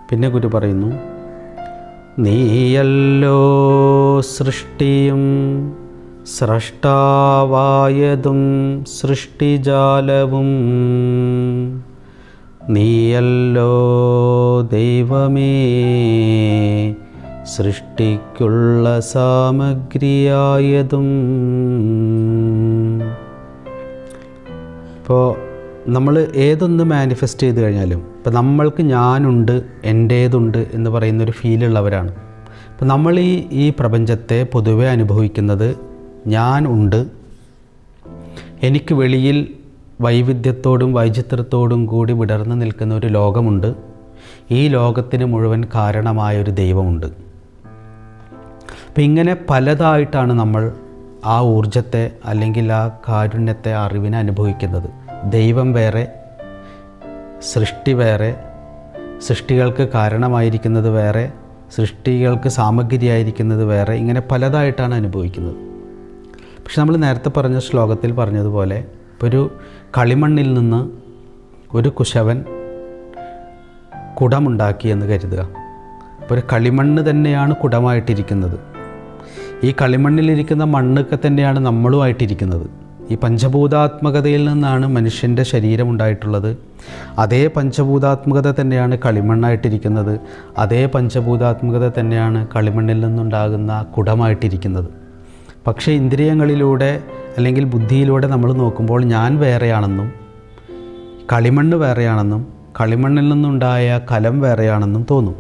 പിന്നെ ഗുരു പറയുന്നു, നീയല്ലോ സൃഷ്ടിയും സ്രഷ്ടാവായതും സൃഷ്ടിജാലവും, നീയല്ലോ ദൈവമേ സൃഷ്ടിക്കുള്ള സാമഗ്രിയായതും. ഇപ്പോൾ നമ്മൾ ഏതൊന്ന് മാനിഫെസ്റ്റ് ചെയ്ത് കഴിഞ്ഞാലും ഇപ്പോൾ നമ്മൾക്ക് ഞാനുണ്ട്, എൻ്റേതുണ്ട് എന്ന് പറയുന്നൊരു ഫീലുള്ളവരാണ്. ഇപ്പോൾ നമ്മൾ ഈ പ്രപഞ്ചത്തെ പൊതുവെ അനുഭവിക്കുന്നത് ഞാൻ ഉണ്ട്, എനിക്ക് വെളിയിൽ വൈവിധ്യത്തോടും വൈചിത്രത്തോടും കൂടി വിടർന്നു നിൽക്കുന്ന ഒരു ലോകമുണ്ട്, ഈ ലോകത്തിന് മുഴുവൻ കാരണമായൊരു ദൈവമുണ്ട്. അപ്പം ഇങ്ങനെ പലതായിട്ടാണ് നമ്മൾ ആ ഊർജത്തെ അല്ലെങ്കിൽ ആ കാരുണ്യത്തെ, അറിവിനെ അനുഭവിക്കുന്നത്. ദൈവം വേറെ, സൃഷ്ടി വേറെ, സൃഷ്ടികൾക്ക് കാരണമായിരിക്കുന്നത് വേറെ, സൃഷ്ടികൾക്ക് സാമഗ്രിയായിരിക്കുന്നത് വേറെ, ഇങ്ങനെ പലതായിട്ടാണ് അനുഭവിക്കുന്നത്. പക്ഷെ നമ്മൾ നേരത്തെ പറഞ്ഞ ശ്ലോകത്തിൽ പറഞ്ഞതുപോലെ ഇപ്പോൾ ഒരു കളിമണ്ണിൽ നിന്ന് ഒരു കുശവൻ കുടമുണ്ടാക്കി എന്ന് കരുതുക. അപ്പോൾ ഒരു കളിമണ്ണ് തന്നെയാണ് കുടമായിട്ടിരിക്കുന്നത്. ഈ കളിമണ്ണിലിരിക്കുന്ന മണ്ണൊക്കെ തന്നെയാണ് നമ്മളുമായിട്ടിരിക്കുന്നത്. ഈ പഞ്ചഭൂതാത്മകതയിൽ നിന്നാണ് മനുഷ്യൻ്റെ ശരീരം ഉണ്ടായിട്ടുള്ളത്. അതേ പഞ്ചഭൂതാത്മകത തന്നെയാണ് കളിമണ്ണായിട്ടിരിക്കുന്നത്. അതേ പഞ്ചഭൂതാത്മകത തന്നെയാണ് കളിമണ്ണിൽ നിന്നുണ്ടാകുന്ന കുടമായിട്ടിരിക്കുന്നത്. പക്ഷേ ഇന്ദ്രിയങ്ങളിലൂടെ അല്ലെങ്കിൽ ബുദ്ധിയിലൂടെ നമ്മൾ നോക്കുമ്പോൾ ഞാൻ വേറെയാണെന്നും കളിമണ്ണ് വേറെയാണെന്നും കളിമണ്ണിൽ നിന്നുണ്ടായ കലം വേറെയാണെന്നും തോന്നും.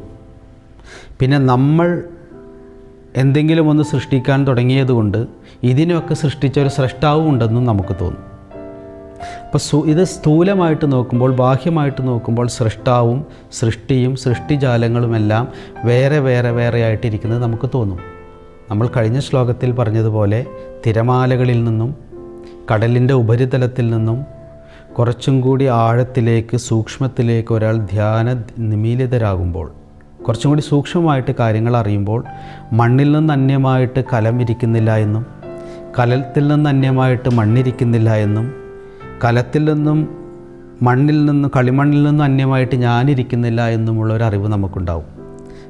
പിന്നെ നമ്മൾ എന്തെങ്കിലും ഒന്ന് സൃഷ്ടിക്കാൻ തുടങ്ങിയതുകൊണ്ട് ഇതിനൊക്കെ സൃഷ്ടിച്ച ഒരു സ്രഷ്ടാവും ഉണ്ടെന്നും നമുക്ക് തോന്നും. അപ്പോൾ ഇത് സ്ഥൂലമായിട്ട് നോക്കുമ്പോൾ, ബാഹ്യമായിട്ട് നോക്കുമ്പോൾ സൃഷ്ടാവും സൃഷ്ടിയും സൃഷ്ടിജാലങ്ങളുമെല്ലാം വേറെ വേറെ വേറെ ആയിട്ടിരിക്കുന്നത് നമുക്ക് തോന്നും. നമ്മൾ കഴിഞ്ഞ ശ്ലോകത്തിൽ പറഞ്ഞതുപോലെ തിരമാലകളിൽ നിന്നും കടലിൻ്റെ ഉപരിതലത്തിൽ നിന്നും കുറച്ചും കൂടി ആഴത്തിലേക്ക്, സൂക്ഷ്മത്തിലേക്ക് ഒരാൾ ധ്യാന നിമീലിതരാകുമ്പോൾ, കുറച്ചും കൂടി സൂക്ഷ്മമായിട്ട് കാര്യങ്ങൾ അറിയുമ്പോൾ മണ്ണിൽ നിന്ന് അന്യമായിട്ട് കലം ഇരിക്കുന്നില്ല എന്നും കലത്തിൽ നിന്ന് അന്യമായിട്ട് മണ്ണിരിക്കുന്നില്ല എന്നും കലത്തിൽ നിന്നും മണ്ണിൽ നിന്നും കളിമണ്ണിൽ നിന്നും അന്യമായിട്ട് ഞാനിരിക്കുന്നില്ല എന്നുമുള്ളൊരറിവ് നമുക്കുണ്ടാവും.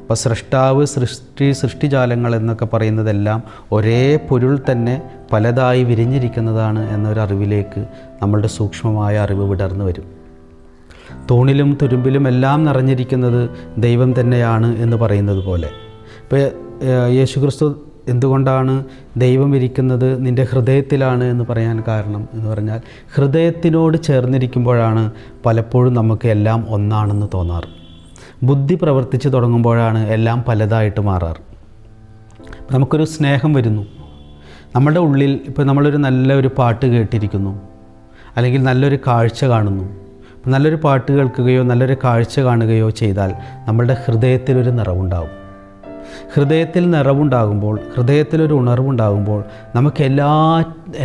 അപ്പോൾ സൃഷ്ടാവ്, സൃഷ്ടി, സൃഷ്ടിജാലങ്ങൾ എന്നൊക്കെ പറയുന്നതെല്ലാം ഒരേ പൊരുൾ തന്നെ പലതായി വിരിഞ്ഞിരിക്കുന്നതാണ് എന്നൊരറിവിലേക്ക് നമ്മളുടെ സൂക്ഷ്മമായ അറിവ് വിടർന്നു വരും. തൂണിലും തുരുമ്പിലും എല്ലാം നിറഞ്ഞിരിക്കുന്നത് ദൈവം തന്നെയാണ് എന്ന് പറയുന്നത് പോലെ. ഇപ്പോൾ യേശുക്രിസ്തു എന്തുകൊണ്ടാണ് ദൈവം ഇരിക്കുന്നത് നിൻ്റെ ഹൃദയത്തിലാണ് എന്ന് പറയാൻ കാരണം എന്ന് പറഞ്ഞാൽ, ഹൃദയത്തിനോട് ചേർന്നിരിക്കുമ്പോഴാണ് പലപ്പോഴും നമുക്ക് എല്ലാം ഒന്നാണെന്ന് തോന്നാറ്. ബുദ്ധി പ്രവർത്തിച്ച് തുടങ്ങുമ്പോഴാണ് എല്ലാം പലതായിട്ട് മാറാറ്. നമുക്കൊരു സ്നേഹം വരുന്നു നമ്മുടെ ഉള്ളിൽ. ഇപ്പോൾ നമ്മളൊരു നല്ലൊരു പാട്ട് കേട്ടിരിക്കുന്നു, അല്ലെങ്കിൽ നല്ലൊരു കാഴ്ച കാണുന്നു. നല്ലൊരു പാട്ട് കേൾക്കുകയോ നല്ലൊരു കാഴ്ച കാണുകയോ ചെയ്താൽ നമ്മളുടെ ഹൃദയത്തിലൊരു നിറവുണ്ടാകും. ഹൃദയത്തിൽ നിറവുണ്ടാകുമ്പോൾ, ഹൃദയത്തിലൊരു ഉണർവുണ്ടാകുമ്പോൾ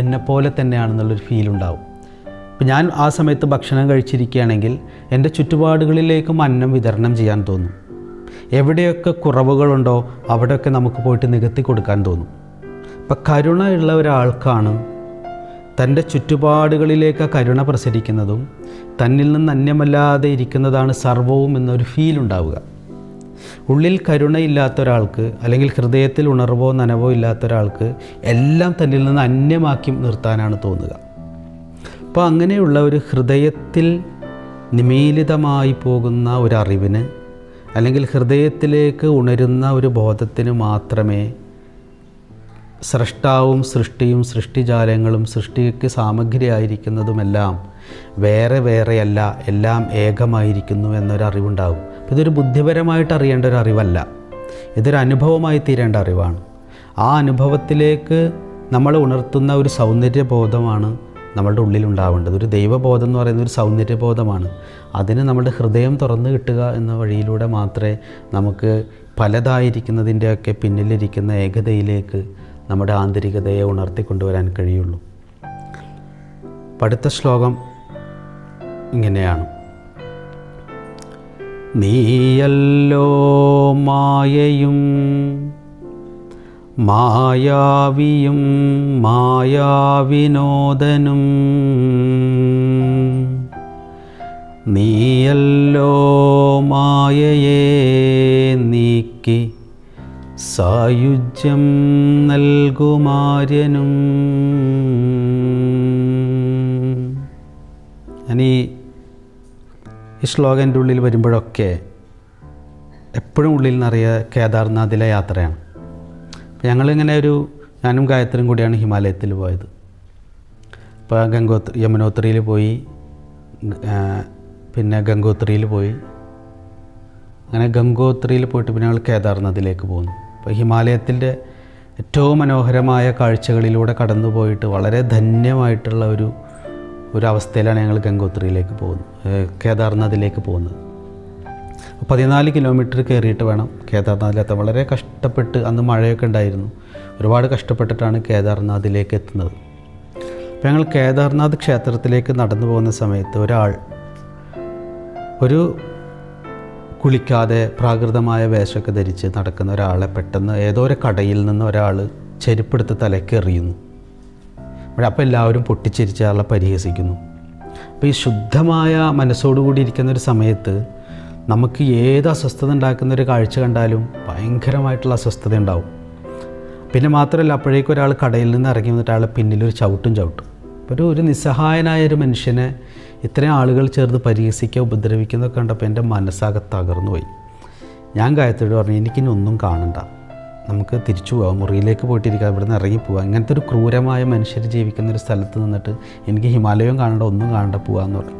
എന്നെപ്പോലെ തന്നെയാണെന്നുള്ളൊരു ഫീലുണ്ടാകും. ഇപ്പം ഞാൻ ആ സമയത്ത് ഭക്ഷണം കഴിച്ചിരിക്കുകയാണെങ്കിൽ എൻ്റെ ചുറ്റുപാടുകളിലേക്കും അന്നം വിതരണം ചെയ്യാൻ തോന്നും. എവിടെയൊക്കെ കുറവുകളുണ്ടോ അവിടെയൊക്കെ നമുക്ക് പോയിട്ട് നികത്തി കൊടുക്കാൻ തോന്നും. ഇപ്പം കരുണയുള്ള ഒരാൾക്കാണ് തൻ്റെ ചുറ്റുപാടുകളിലേക്ക് കരുണ പ്രസരിക്കുന്നതും തന്നിൽ നിന്ന് അന്യമല്ലാതെ ഇരിക്കുന്നതാണ് സർവവും എന്നൊരു ഫീലുണ്ടാവുക. ഉള്ളിൽ കരുണയില്ലാത്ത ഒരാൾക്ക്, അല്ലെങ്കിൽ ഹൃദയത്തിൽ ഉണർവോ നനവോ ഇല്ലാത്ത ഒരാൾക്ക് എല്ലാം തന്നിൽ നിന്ന് അന്യമാക്കി നിർത്താനാണ് തോന്നുക. അപ്പോൾ അങ്ങനെയുള്ള ഒരു ഹൃദയത്തിൽ നിമീലിതമായി പോകുന്ന ഒരറിവിന്, അല്ലെങ്കിൽ ഹൃദയത്തിലേക്ക് ഉണരുന്ന ഒരു ബോധത്തിന് മാത്രമേ സ്രഷ്ടാവും സൃഷ്ടിയും സൃഷ്ടിജാലങ്ങളും സൃഷ്ടിക്ക് സാമഗ്രിയായിരിക്കുന്നതുമെല്ലാം വേറെ വേറെയല്ല, എല്ലാം ഏകമായിരിക്കുന്നു എന്നൊരറിവുണ്ടാകും. ഇതൊരു ബുദ്ധിപരമായിട്ട് അറിയേണ്ട ഒരു അറിവല്ല, ഇതൊരു അനുഭവമായി തീരേണ്ട അറിവാണ്. ആ അനുഭവത്തിലേക്ക് നമ്മൾ ഉണർത്തുന്ന ഒരു സൗന്ദര്യബോധമാണ് നമ്മളുടെ ഉള്ളിലുണ്ടാവേണ്ടത്. ഒരു ദൈവബോധം എന്ന് പറയുന്ന ഒരു സൗന്ദര്യബോധമാണ്. അതിന് നമ്മുടെ ഹൃദയം തുറന്നു കിട്ടുക എന്ന വഴിയിലൂടെ മാത്രമേ നമുക്ക് പലതായിരിക്കുന്നതിൻ്റെയൊക്കെ പിന്നിലിരിക്കുന്ന ഏകതയിലേക്ക് നമ്മുടെ ആന്തരികതയെ ഉണർത്തിക്കൊണ്ടുവരാൻ കഴിയുള്ളൂ. അടുത്ത ശ്ലോകം ഇങ്ങനെയാണ്: നീയല്ലോ മായയും മായാവിയും മായാവിനോദനും, നീയല്ലോ മായയെ നീക്കി സായുജ്യം നൽകുമാര്യനും. ഞാൻ ഈ ശ്ലോകൻ്റെ ഉള്ളിൽ വരുമ്പോഴൊക്കെ എപ്പോഴും ഉള്ളിൽ നിറയെ കേദാർനാഥിലെ യാത്രയാണ്. ഞങ്ങളിങ്ങനെ ഞാനും ഗായത്രിയും കൂടിയാണ് ഹിമാലയത്തിൽ പോയത്. അപ്പോൾ യമുനോത്രിയിൽ പോയി, പിന്നെ ഗംഗോത്രിയിൽ പോയി. അങ്ങനെ ഗംഗോത്രിയിൽ പോയിട്ട് പിന്നെ ഞങ്ങൾ കേദാർനാഥിലേക്ക് പോകുന്നു. അപ്പോൾ ഹിമാലയത്തിൻ്റെ ഏറ്റവും മനോഹരമായ കാഴ്ചകളിലൂടെ കടന്നു പോയിട്ട് വളരെ ധന്യമായിട്ടുള്ള ഒരു അവസ്ഥയിലാണ് ഞങ്ങൾ ഗംഗോത്രിയിലേക്ക് കേദാർനാഥിലേക്ക് പോകുന്നത്. 14 കിലോമീറ്റർ കയറിയിട്ട് വേണം കേദാർനാഥിലെത്താൻ. വളരെ കഷ്ടപ്പെട്ട്, അന്ന് മഴയൊക്കെ ഉണ്ടായിരുന്നു, ഒരുപാട് കഷ്ടപ്പെട്ടിട്ടാണ് കേദാർനാഥിലേക്ക് എത്തുന്നത്. അപ്പോൾ ഞങ്ങൾ കേദാർനാഥ് ക്ഷേത്രത്തിലേക്ക് നടന്നു പോകുന്ന സമയത്ത് ഒരു കുളിക്കാതെ പ്രാകൃതമായ വേഷമൊക്കെ ധരിച്ച് നടക്കുന്ന ഒരാളെ പെട്ടെന്ന് ഏതോ ഒരു കടയിൽ നിന്ന് ഒരാൾ ചെരുപ്പെടുത്ത് തലയ്ക്ക് എറിയുന്നു. അപ്പോൾ എല്ലാവരും പൊട്ടിച്ചിരിച്ച് ആളെ പരിഹസിക്കുന്നു. അപ്പോൾ ഈ ശുദ്ധമായ മനസ്സോടുകൂടി ഇരിക്കുന്ന ഒരു സമയത്ത് നമുക്ക് ഏത് അസ്വസ്ഥത ഉണ്ടാക്കുന്ന ഒരു കാഴ്ച കണ്ടാലും ഭയങ്കരമായിട്ടുള്ള അസ്വസ്ഥത ഉണ്ടാവും. പിന്നെ മാത്രമല്ല, അപ്പോഴേക്കും ഒരാൾ കടയിൽ നിന്ന് ഇറങ്ങി വന്നിട്ട് അയാളെ പിന്നിലൊരു ചവിട്ടും. അപ്പോൾ ഒരു നിസ്സഹായനായ ഒരു മനുഷ്യനെ ഇത്രയും ആളുകൾ ചേർന്ന് പരിഹസിക്കുക, ഉപദ്രവിക്കുന്നതൊക്കെ കണ്ടപ്പോൾ എൻ്റെ മനസ്സാകെ തകർന്നു പോയി. ഞാൻ ഗായത്രിയോട് പറഞ്ഞു, എനിക്കിനി ഒന്നും കാണണ്ട, നമുക്ക് തിരിച്ചു പോകാം, മുറിയിലേക്ക് പോയിട്ടിരിക്കാം, ഇവിടെ നിന്ന് ഇറങ്ങിപ്പോവാം. ഇങ്ങനത്തെ ഒരു ക്രൂരമായ മനുഷ്യർ ജീവിക്കുന്നൊരു സ്ഥലത്ത് നിന്നിട്ട് എനിക്ക് ഹിമാലയവും കാണണ്ട, ഒന്നും കാണണ്ട, പോകാമെന്ന് പറഞ്ഞു.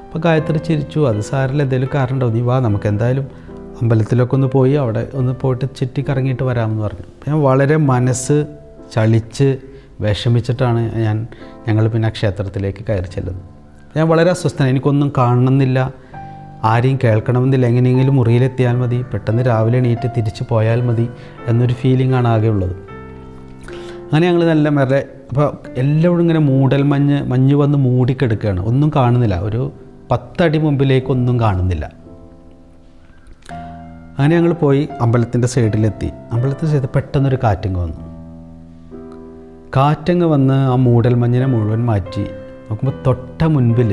അപ്പോൾ ഗായത്രി ചിരിച്ചു. അത് സാറിൽ എന്തെങ്കിലും കാരണം ഉണ്ടാവും, നീ വാ, നമുക്ക് എന്തായാലും അമ്പലത്തിലൊക്കെ ഒന്ന് പോയി അവിടെ ഒന്ന് പോയിട്ട് ചുറ്റിക്കറങ്ങിയിട്ട് വരാമെന്ന് പറഞ്ഞു. ഞാൻ വളരെ മനസ്സ് ചളിച്ച് വിഷമിച്ചിട്ടാണ് ഞങ്ങൾ പിന്നെ ക്ഷേത്രത്തിലേക്ക് കയറി ചെല്ലുന്നത്. ഞാൻ വളരെ അസ്വസ്ഥനാണ്, എനിക്കൊന്നും കാണണമെന്നില്ല, ആരെയും കേൾക്കണമെന്നില്ല, എങ്ങനെയെങ്കിലും മുറിയിലെത്തിയാൽ മതി, പെട്ടെന്ന് രാവിലെ എണീറ്റ് തിരിച്ച് പോയാൽ മതി എന്നൊരു ഫീലിംഗാണ് ആകെ ഉള്ളത്. അങ്ങനെ ഞങ്ങൾ നല്ല മെല്ലെ, അപ്പോൾ എല്ലാവരും ഇങ്ങനെ മഞ്ഞ് വന്ന് മൂടിക്കെടുക്കുകയാണ്, ഒന്നും കാണുന്നില്ല, ഒരു 10 അടി മുമ്പിലേക്കൊന്നും കാണുന്നില്ല. അങ്ങനെ ഞങ്ങൾ പോയി അമ്പലത്തിൻ്റെ സൈഡിലെത്തി. അമ്പലത്തിൻ്റെ സൈഡിൽ പെട്ടെന്നൊരു കാറ്റങ്ങ് വന്ന് ആ മൂടൽമഞ്ഞിനെ മുഴുവൻ മാറ്റി. നോക്കുമ്പോൾ തൊട്ട മുൻപിൽ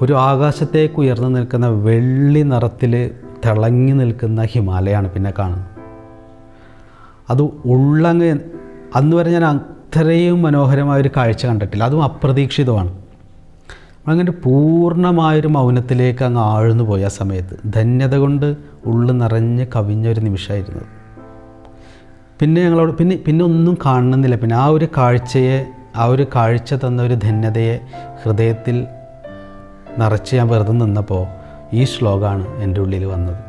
ഒരു ആകാശത്തേക്ക് ഉയർന്നു നിൽക്കുന്ന വെള്ളി നിറത്തിൽ തിളങ്ങി നിൽക്കുന്ന ഹിമാലയമാണ് പിന്നെ കാണുന്നത്. അത് അന്ന് വരെ ഞാൻ അത്രയും മനോഹരമായൊരു കാഴ്ച കണ്ടിട്ടില്ല, അതും അപ്രതീക്ഷിതമാണ്. അങ്ങനെ പൂർണ്ണമായൊരു മൗനത്തിലേക്ക് അങ്ങ് ആഴ്ന്നു പോയി. ആ സമയത്ത് ധന്യത കൊണ്ട് ഉള്ളു നിറഞ്ഞ് കവിഞ്ഞൊരു നിമിഷമായിരുന്നു. പിന്നെ ഞങ്ങളോട് പിന്നെ ഒന്നും കാണുന്നില്ല. പിന്നെ ആ ഒരു കാഴ്ച തന്ന ഒരു ധന്യതയെ ഹൃദയത്തിൽ നിറച്ച് ഞാൻ വെറുതെ നിന്നപ്പോൾ ഈ ശ്ലോകമാണ് എൻ്റെ ഉള്ളിൽ വന്നത്.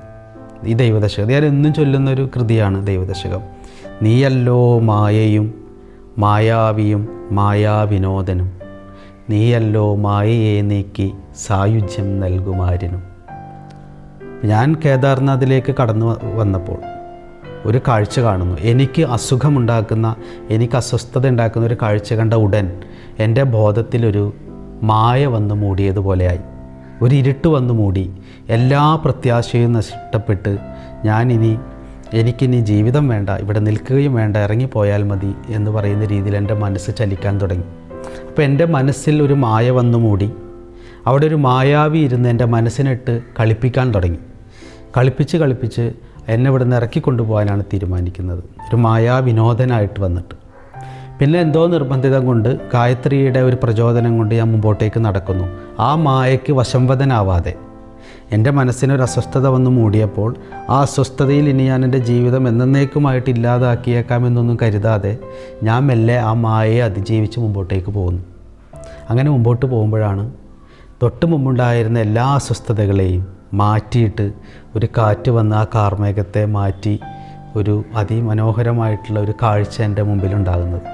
ഈ ദൈവദശകം ഞാൻ എന്നും ചൊല്ലുന്നൊരു കൃതിയാണ് ദൈവദശകം. നീയല്ലോ മായയും മായാവിയും മായാവിനോദനും, നീയല്ലോ മായയെ നീക്കി സായുജ്യം നൽകുമാര്യനും. ഞാൻ കേദാർനാഥിലേക്ക് കടന്നു വന്നപ്പോൾ ഒരു കാഴ്ച കാണുന്നു. എനിക്ക് അസ്വസ്ഥത ഉണ്ടാക്കുന്ന ഒരു കാഴ്ച കണ്ട ഉടൻ എൻ്റെ ബോധത്തിലൊരു മായ വന്ന് മൂടിയതുപോലെയായി, ഒരു ഇരുട്ട് വന്ന് മൂടി. എല്ലാ പ്രത്യാശയും നഷ്ടപ്പെട്ട് എനിക്കിനി ജീവിതം വേണ്ട, ഇവിടെ നിൽക്കുകയും വേണ്ട, ഇറങ്ങിപ്പോയാൽ മതി എന്ന് പറയുന്ന രീതിയിൽ എൻ്റെ മനസ്സ് ചലിക്കാൻ തുടങ്ങി. അപ്പോൾ എൻ്റെ മനസ്സിൽ ഒരു മായ വന്നു മൂടി. അവിടെ ഒരു മായാവി ഇരുന്ന് എൻ്റെ മനസ്സിനിട്ട് കളിപ്പിക്കാൻ തുടങ്ങി. കളിപ്പിച്ച് എന്നെ ഇവിടെ നിന്ന് ഇറക്കിക്കൊണ്ടുപോകാനാണ് തീരുമാനിക്കുന്നത്, ഒരു മായാവിനോദനായിട്ട് വന്നിട്ട്. പിന്നെ എന്തോ നിർബന്ധിതം കൊണ്ട്, ഗായത്രിയുടെ ഒരു പ്രചോദനം കൊണ്ട് ഞാൻ മുമ്പോട്ടേക്ക് നടക്കുന്നു. ആ മായയ്ക്ക് വശംവദനാവാതെ എൻ്റെ മനസ്സിനൊരു അസ്വസ്ഥത വന്ന് മൂടിയപ്പോൾ ആ അസ്വസ്ഥതയിൽ ഇനി ഞാൻ എൻ്റെ ജീവിതം എന്നേക്കുമായിട്ട് ഇല്ലാതാക്കിയേക്കാമെന്നൊന്നും കരുതാതെ ഞാൻ മെല്ലെ ആ മായയെ അതിജീവിച്ച് മുമ്പോട്ടേക്ക് പോകുന്നു. അങ്ങനെ മുമ്പോട്ട് പോകുമ്പോഴാണ് തൊട്ട് മുമ്പുണ്ടായിരുന്ന എല്ലാ അസ്വസ്ഥതകളെയും മാറ്റിയിട്ട് ഒരു കാറ്റ് വന്ന് ആ കാർമേഘത്തെ മാറ്റി ഒരു അതിമനോഹരമായിട്ടുള്ള ഒരു കാഴ്ച എൻ്റെ മുമ്പിലുണ്ടാകുന്നത്.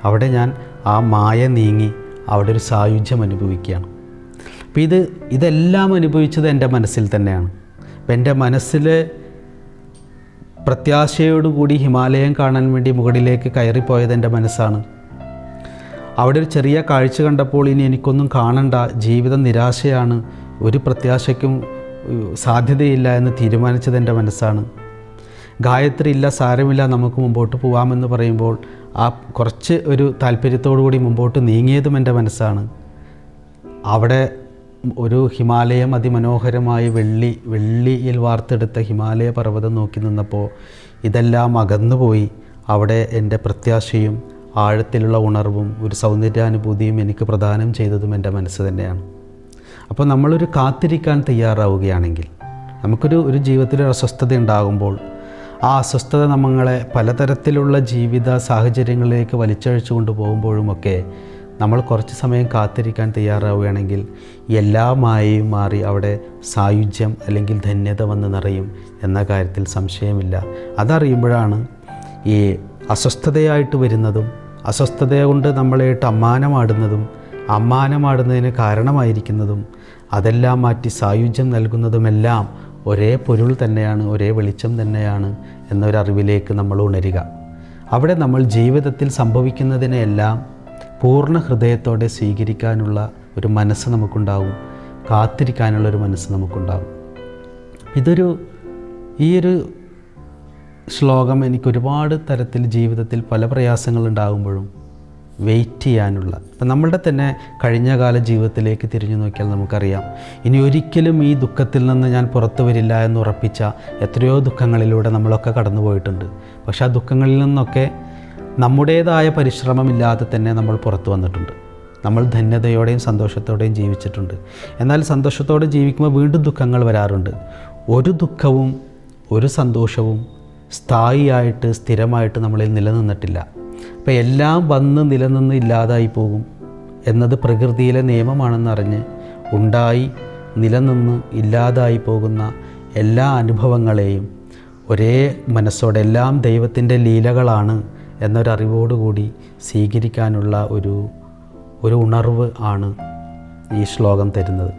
അവിടെ ഞാൻ ആ മായ നീങ്ങി അവിടെ ഒരു സായുജ്യം അനുഭവിക്കുകയാണ്. അപ്പോൾ ഇതെല്ലാം അനുഭവിച്ചത് എൻ്റെ മനസ്സിൽ തന്നെയാണ്. അപ്പം എൻ്റെ മനസ്സിൽ പ്രത്യാശയോടുകൂടി ഹിമാലയം കാണാൻ വേണ്ടി മുകളിലേക്ക് കയറിപ്പോയത് എൻ്റെ മനസ്സാണ്. അവിടെ ഒരു ചെറിയ കാഴ്ച കണ്ടപ്പോൾ ഇനി എനിക്കൊന്നും കാണണ്ട, ജീവിതം നിരാശയാണ്, ഒരു പ്രത്യാശയ്ക്കും സാധ്യതയില്ല എന്ന് തീരുമാനിച്ചത് എൻ്റെ മനസ്സാണ്. ഗായത്രി ഇല്ല, സാരമില്ല, നമുക്ക് മുമ്പോട്ട് പോകാമെന്ന് പറയുമ്പോൾ ആ കുറച്ച് ഒരു താല്പര്യത്തോടു കൂടി മുമ്പോട്ട് നീങ്ങിയതും എൻ്റെ മനസ്സാണ്. അവിടെ ഒരു ഹിമാലയം അതിമനോഹരമായി വെള്ളിയിൽ വാർത്തെടുത്ത ഹിമാലയ പർവ്വതം നോക്കി നിന്നപ്പോൾ ഇതെല്ലാം അകന്നുപോയി. അവിടെ എൻ്റെ പ്രത്യാശയും ആഴത്തിലുള്ള ഉണർവും ഒരു സൗന്ദര്യാനുഭൂതിയും എനിക്ക് പ്രദാനം ചെയ്തതും എൻ്റെ മനസ്സ് തന്നെയാണ്. അപ്പോൾ നമ്മളൊരു കാത്തിരിക്കാൻ തയ്യാറാവുകയാണെങ്കിൽ, നമുക്കൊരു ജീവിതത്തിൽ അസ്വസ്ഥത ഉണ്ടാകുമ്പോൾ ആ അസ്വസ്ഥത നമ്മളെ പലതരത്തിലുള്ള ജീവിത സാഹചര്യങ്ങളിലേക്ക് വലിച്ചഴിച്ചു കൊണ്ടുപോകുമ്പോഴുമൊക്കെ നമ്മൾ കുറച്ച് സമയം കാത്തിരിക്കാൻ തയ്യാറാവുകയാണെങ്കിൽ എല്ലാ മായയും മാറി അവിടെ സായുജ്യം അല്ലെങ്കിൽ ധന്യത വന്ന് നിറയും എന്ന കാര്യത്തിൽ സംശയമില്ല. അതറിയുമ്പോഴാണ് ഈ അസ്വസ്ഥതയായിട്ട് വരുന്നതും അസ്വസ്ഥത കൊണ്ട് നമ്മളായിട്ട് അമ്മാനമാടുന്നതിന് കാരണമായിരിക്കുന്നതും അതെല്ലാം മാറ്റി സായുജ്യം നൽകുന്നതുമെല്ലാം ഒരേ പൊരുൾ തന്നെയാണ്, ഒരേ വെളിച്ചം തന്നെയാണ് എന്നൊരറിവിലേക്ക് നമ്മൾ ഉണരുക. അവിടെ നമ്മൾ ജീവിതത്തിൽ സംഭവിക്കുന്നതിനെല്ലാം പൂർണ്ണ ഹൃദയത്തോടെ സ്വീകരിക്കാനുള്ള ഒരു മനസ്സ് നമുക്കുണ്ടാവും, കാത്തിരിക്കാനുള്ളൊരു മനസ്സ് നമുക്കുണ്ടാവും. ഈ ഒരു ശ്ലോകം എനിക്ക് ഒരുപാട് തരത്തിൽ ജീവിതത്തിൽ പല പ്രയാസങ്ങളുണ്ടാകുമ്പോഴും വെയിറ്റ് ചെയ്യാനുള്ള, ഇപ്പം നമ്മളുടെ തന്നെ കഴിഞ്ഞകാല ജീവിതത്തിലേക്ക് തിരിഞ്ഞു നോക്കിയാൽ നമുക്കറിയാം, ഇനി ഒരിക്കലും ഈ ദുഃഖത്തിൽ നിന്ന് ഞാൻ പുറത്തു വരില്ല എന്ന് ഉറപ്പിച്ച എത്രയോ ദുഃഖങ്ങളിലൂടെ നമ്മളൊക്കെ കടന്നു പോയിട്ടുണ്ട്. പക്ഷേ ആ ദുഃഖങ്ങളിൽ നിന്നൊക്കെ നമ്മുടേതായ പരിശ്രമമില്ലാതെ തന്നെ നമ്മൾ പുറത്തു വന്നിട്ടുണ്ട്. നമ്മൾ ധന്യതയോടെയും സന്തോഷത്തോടെയും ജീവിച്ചിട്ടുണ്ട്. എന്നാൽ സന്തോഷത്തോടെ ജീവിക്കുമ്പോൾ വീണ്ടും ദുഃഖങ്ങൾ വരാറുണ്ട്. ഒരു ദുഃഖവും ഒരു സന്തോഷവും സ്ഥായിയായിട്ട് സ്ഥിരമായിട്ട് നമ്മളിൽ നിലനിന്നിട്ടില്ല. അപ്പോൾ എല്ലാം വന്ന് നിലനിന്ന് ഇല്ലാതായി പോകും എന്നത് പ്രകൃതിയിലെ നിയമമാണെന്നറിഞ്ഞ് ഉണ്ടായി നിലനിന്ന് ഇല്ലാതായി പോകുന്ന എല്ലാ അനുഭവങ്ങളെയും ഒരേ മനസ്സോടെ എല്ലാം ദൈവത്തിൻ്റെ ലീലകളാണ് എന്നൊരറിവോടുകൂടി സ്വീകരിക്കാനുള്ള ഒരു ഉണർവ് ആണ് ഈ ശ്ലോകം തരുന്നത്.